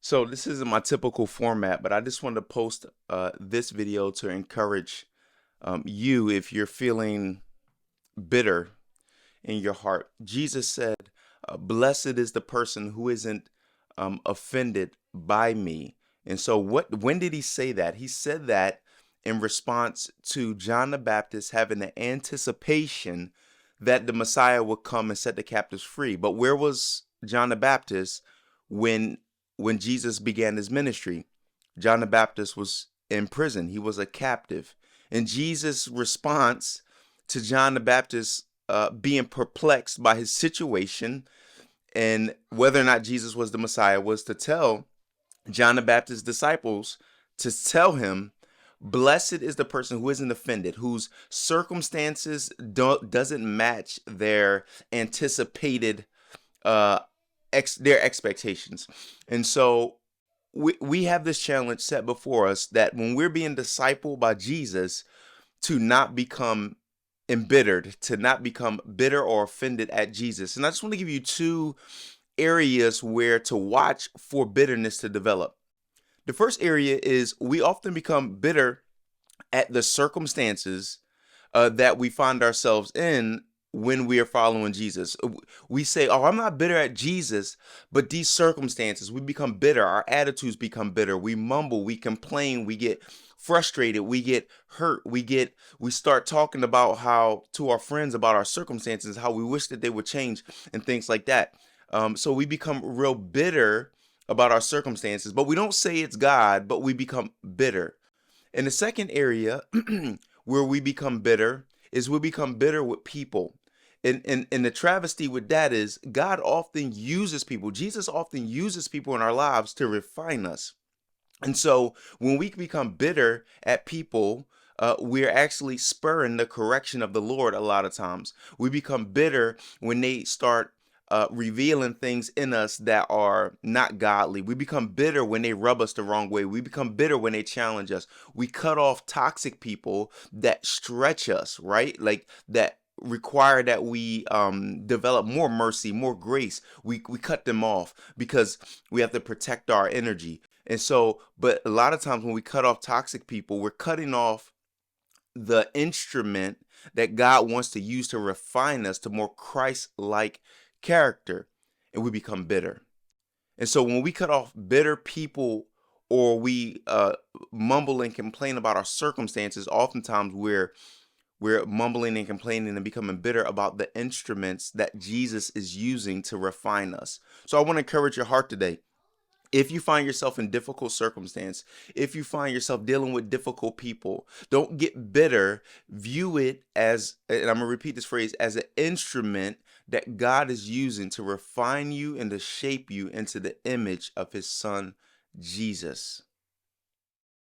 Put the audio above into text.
So this isn't my typical format, but I just wanted to post this video to encourage you if you're feeling bitter in your heart. Jesus said, "Blessed is the person who isn't offended by me." And so, When did he say that? He said that in response to John the Baptist having the anticipation that the Messiah would come and set the captives free. But where was John the Baptist when Jesus began his ministry? John the Baptist was in prison. He was a captive. And Jesus' response to John the Baptist being perplexed by his situation and whether or not Jesus was the Messiah was to tell John the Baptist's disciples to tell him, "Blessed is the person who isn't offended, whose circumstances doesn't match their anticipated uh, their expectations." And so we have this challenge set before us that when we're being discipled by Jesus, to not become embittered, to not become bitter or offended at Jesus. And I just want to give you two areas where to watch for bitterness to develop. The first area is we often become bitter at the circumstances that we find ourselves in when we are following Jesus. We say, "Oh, I'm not bitter at Jesus, but these circumstances," we become bitter. Our attitudes become bitter. We mumble, we complain, we get frustrated, we get hurt, we start talking about how to our friends about our circumstances, how we wish that they would change and things like that. So we become real bitter about our circumstances, but we don't say it's God, but we become bitter. And the second area where we become bitter is we become bitter with people. And the travesty with that is God often uses people. Jesus often uses people in our lives to refine us. And so when we become bitter at people, we're actually spurring the correction of the Lord a lot of times. We become bitter when they start revealing things in us that are not godly. We become bitter when they rub us the wrong way. We become bitter when they challenge us. We cut off toxic people that stretch us, right? Like that require that we develop more mercy, more grace. We cut them off because we have to protect our energy. And so, but a lot of times when we cut off toxic people, we're cutting off the instrument that God wants to use to refine us to more Christ-like character, and we become bitter. And so when we cut off bitter people or we mumble and complain about our circumstances, oftentimes we're mumbling and complaining and becoming bitter about the instruments that Jesus is using to refine us. So I want to encourage your heart today. If you find yourself in difficult circumstance, if you find yourself dealing with difficult people, don't get bitter. View it as, and I'm going to repeat this phrase, as an instrument that God is using to refine you and to shape you into the image of his son, Jesus.